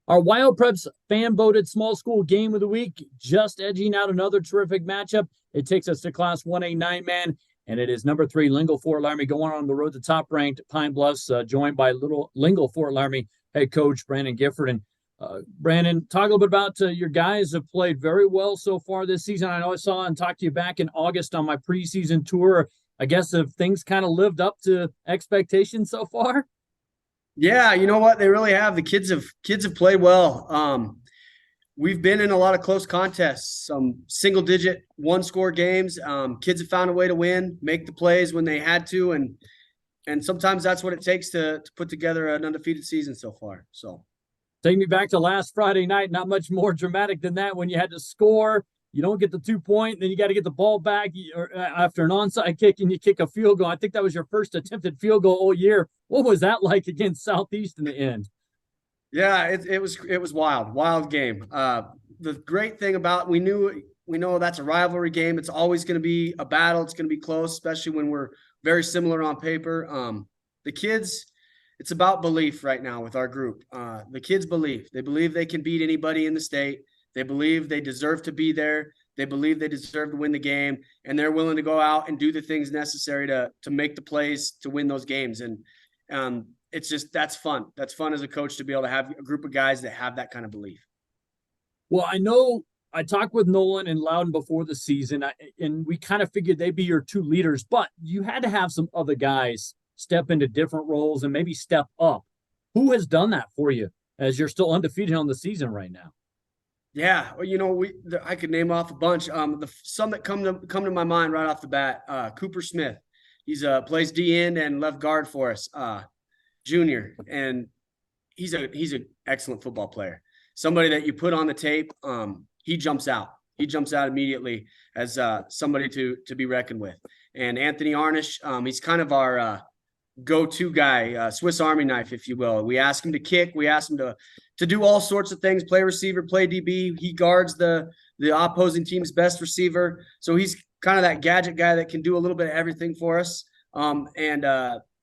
Our Wyopreps fan voted small school game of the week, just edging out another terrific matchup. It takes us to Class 1A 9-man, and it is number 3 Lingle-Ft Laramie going on the road to top-ranked Pine Bluffs, joined by little Lingle-Ft Laramie head coach Brandon Gifford. And Brandon, talk a little bit about your guys have played very well so far this season. I know I saw and talked to you back in August on my preseason tour. I guess have things kind of lived up to expectations so far? Yeah, you know what? They really have. The kids have played well. We've been in a lot of close contests, some single-digit one-score games. Kids have found a way to win, make the plays when they had to, and sometimes that's what it takes to put together an undefeated season so far. So, take me back to last Friday night. Not much more dramatic than that when you had to score. You don't get the 2-point, then you got to get the ball back after an onside kick and you kick a field goal. I think that was your first attempted field goal all year. What was that like against Southeast in the end? yeah, it was wild game. The great thing about we know that's a rivalry game. It's always going to be a battle. It's going to be close, especially when we're very similar on paper. The kids, it's about belief right now with our group. The kids believe. They believe they can beat anybody in the state. They believe they deserve to be there. They believe they deserve to win the game, and they're willing to go out and do the things necessary to make the plays to win those games. And it's just that's fun. That's fun as a coach to be able to have a group of guys that have that kind of belief. Well, I know I talked with Nolan and Loudon before the season, and we kind of figured they'd be your two leaders, but you had to have some other guys step into different roles and maybe step up. Who has done that for you as you're still undefeated on the season right now? Yeah, well, I could name off a bunch. Some that come to my mind right off the bat. Cooper Smith, he's plays D end and left guard for us, junior, and he's an excellent football player. Somebody that you put on the tape, he jumps out. He jumps out immediately as somebody to be reckoned with. And Anthony Arnish, he's kind of our go-to guy, Swiss Army knife, if you will. We ask him to kick. We ask him to do all sorts of things, play receiver, play DB. He guards the opposing team's best receiver. So he's kind of that gadget guy that can do a little bit of everything for us. And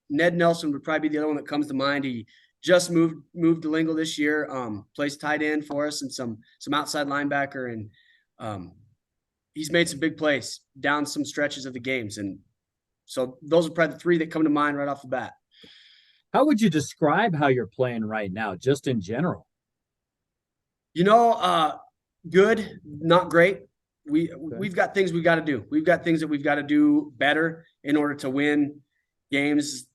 Ned Nelson would probably be the other one that comes to mind. He just moved to Lingle this year, plays tight end for us and some outside linebacker. And he's made some big plays down some stretches of the games. And so those are probably the three that come to mind right off the bat. How would you describe how you're playing right now, just in general? Good, not great. We've got things we got to do. We've got things that we've got to do better in order to win games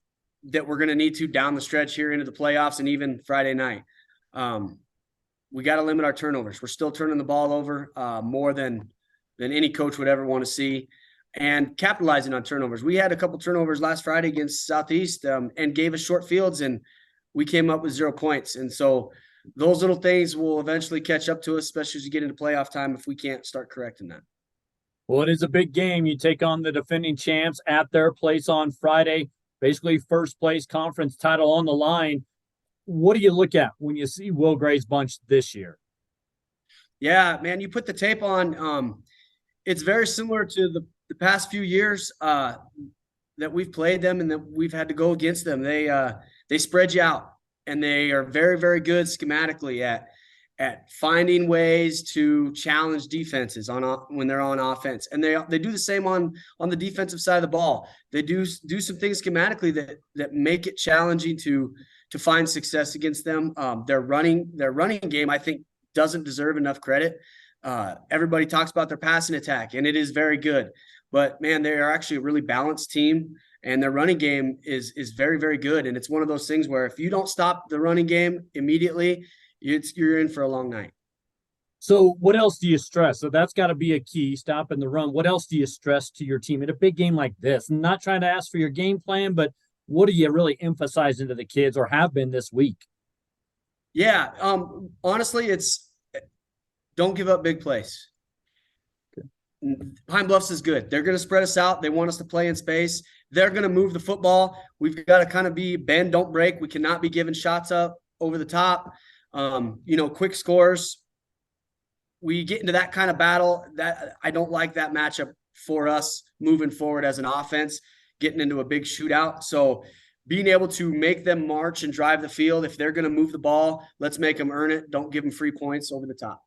that we're going to need to down the stretch here into the playoffs and even Friday night. We got to limit our turnovers. We're still turning the ball over more than any coach would ever want to see. And capitalizing on turnovers. We had a couple turnovers last Friday against Southeast and gave us short fields, and we came up with 0 points. And so those little things will eventually catch up to us, especially as you get into playoff time if we can't start correcting that. Well, it is a big game. You take on the defending champs at their place on Friday, basically first place conference title on the line. What do you look at when you see Will Gray's bunch this year? Yeah, man, you put the tape on. It's very similar to the past few years that we've played them and that we've had to go against them. They spread you out, and they are very, very good schematically at finding ways to challenge defenses when they're on offense. And they do the same on the defensive side of the ball. They do some things schematically that make it challenging to find success against them. Their running game, I think, doesn't deserve enough credit. Everybody talks about their passing attack, and it is very good. But, man, they are actually a really balanced team, and their running game is very, very good. And it's one of those things where if you don't stop the running game immediately, you're in for a long night. So what else do you stress? So that's got to be a key, stopping the run. What else do you stress to your team in a big game like this? I'm not trying to ask for your game plan, but what do you really emphasize into the kids or have been this week? Yeah, honestly, it's don't give up big plays. Pine Bluffs is good. They're going to spread us out. They want us to play in space. They're going to move the football. We've got to kind of be bend, don't break. We cannot be giving shots up over the top. Quick scores. We get into that kind of battle. That I don't like that matchup for us moving forward as an offense, getting into a big shootout. So being able to make them march and drive the field. If they're going to move the ball, let's make them earn it. Don't give them free points over the top.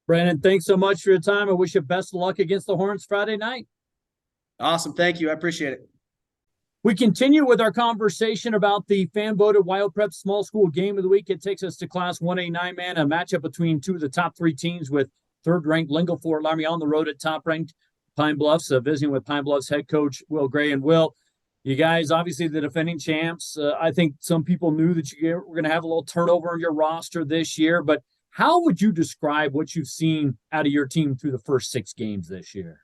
Brandon, thanks so much for your time. I wish you best of luck against the Hornets Friday night. Awesome. Thank you. I appreciate it. We continue with our conversation about the fan-voted WyoPreps Small School Game of the Week. It takes us to Class 1A man, a matchup between two of the top three teams, with third-ranked Lingle-Ft Laramie on the road at top-ranked Pine Bluffs, visiting with Pine Bluffs head coach Will Gray. And Will, you guys, obviously the defending champs. I think some people knew that you were going to have a little turnover on your roster this year, but how would you describe what you've seen out of your team through the first 6 games this year?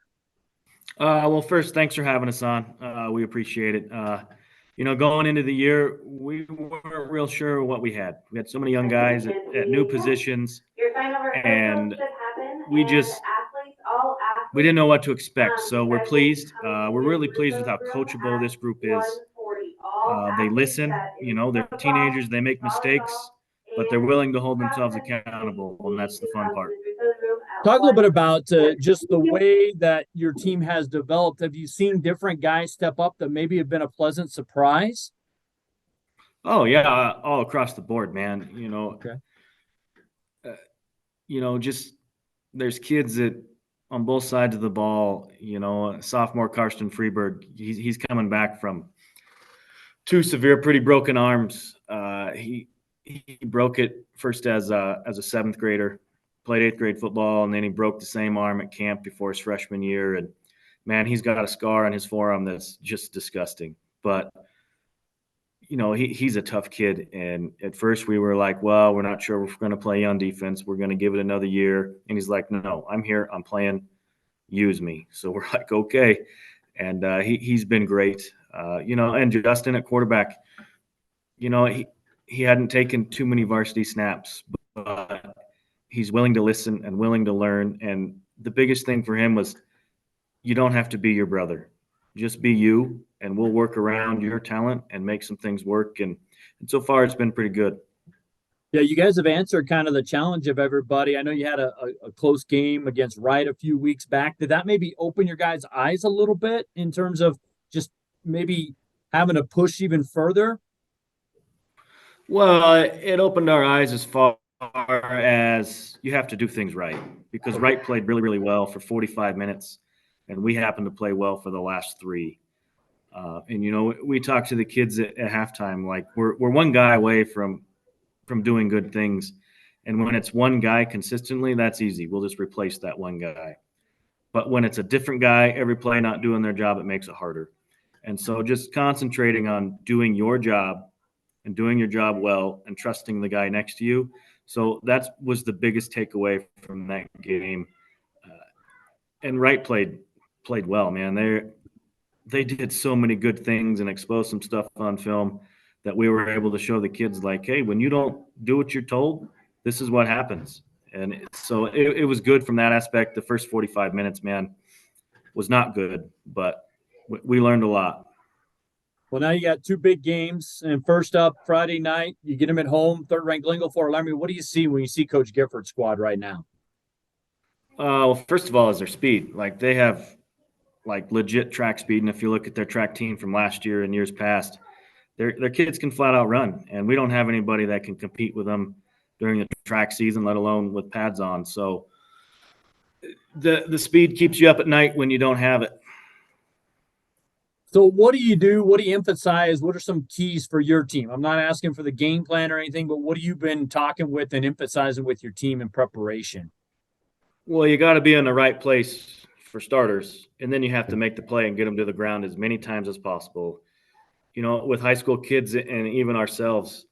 Well, first, thanks for having us on. We appreciate it. Going into the year, we weren't real sure what we had. We had so many young guys at new positions, and we didn't know what to expect. So we're pleased. We're really pleased with how coachable this group is. They listen. They're teenagers. They make mistakes, but they're willing to hold themselves accountable, and that's the fun part. Talk a little bit about just the way that your team has developed. Have you seen different guys step up that maybe have been a pleasant surprise? Oh, yeah, all across the board, man. Okay. Just there's kids that on both sides of the ball. Sophomore Karsten Freeberg, he's coming back from 2 severe, pretty broken arms. He broke it first as a 7th grader. Played 8th grade football, and then he broke the same arm at camp before his freshman year. And man, he's got a scar on his forearm that's just disgusting. But he's a tough kid. And at first we were like, well, we're not sure if we're going to play on defense. We're going to give it another year. And he's like, no, I'm here. I'm playing. Use me. So we're like, okay. And he's been great. And Justin at quarterback, he hadn't taken too many varsity snaps, but he's willing to listen and willing to learn. And the biggest thing for him was, you don't have to be your brother. Just be you, and we'll work around your talent and make some things work. And so far, it's been pretty good. Yeah, you guys have answered kind of the challenge of everybody. I know you had a close game against Wright a few weeks back. Did that maybe open your guys' eyes a little bit in terms of just maybe having to push even further? Well, it opened our eyes as far as you have to do things right, because Wright played really, really well for 45 minutes, and we happened to play well for the last 3. And we talked to the kids at halftime, like we're one guy away from doing good things. And when it's one guy consistently, that's easy. We'll just replace that one guy. But when it's a different guy every play not doing their job, it makes it harder. And so just concentrating on doing your job and doing your job well and trusting the guy next to you. So that was the biggest takeaway from that game. And Wright played well, man. They did so many good things and exposed some stuff on film that we were able to show the kids, like, hey, when you don't do what you're told, this is what happens. And so it was good from that aspect. The first 45 minutes, man, was not good, but we learned a lot. Well, now you got 2 big games, and first up, Friday night, you get them at home, third-ranked Lingle-Ft Laramie. What do you see when you see Coach Gifford's squad right now? Well, first of all, is their speed. Like, they have legit track speed, and if you look at their track team from last year and years past, their kids can flat out run, and we don't have anybody that can compete with them during the track season, let alone with pads on. So the speed keeps you up at night when you don't have it. So what do you do? What do you emphasize? What are some keys for your team? I'm not asking for the game plan or anything, but what have you been talking with and emphasizing with your team in preparation? Well, you got to be in the right place for starters, and then you have to make the play and get them to the ground as many times as possible. With high school kids and even ourselves,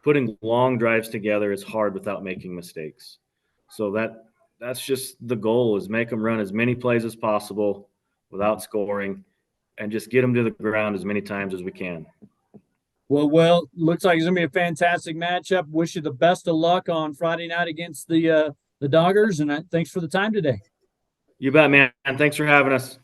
putting long drives together is hard without making mistakes. So that's just the goal, is make them run as many plays as possible without scoring, and just get them to the ground as many times as we can. Well, looks like it's going to be a fantastic matchup. Wish you the best of luck on Friday night against the Doggers, and thanks for the time today. You bet, man. Thanks for having us.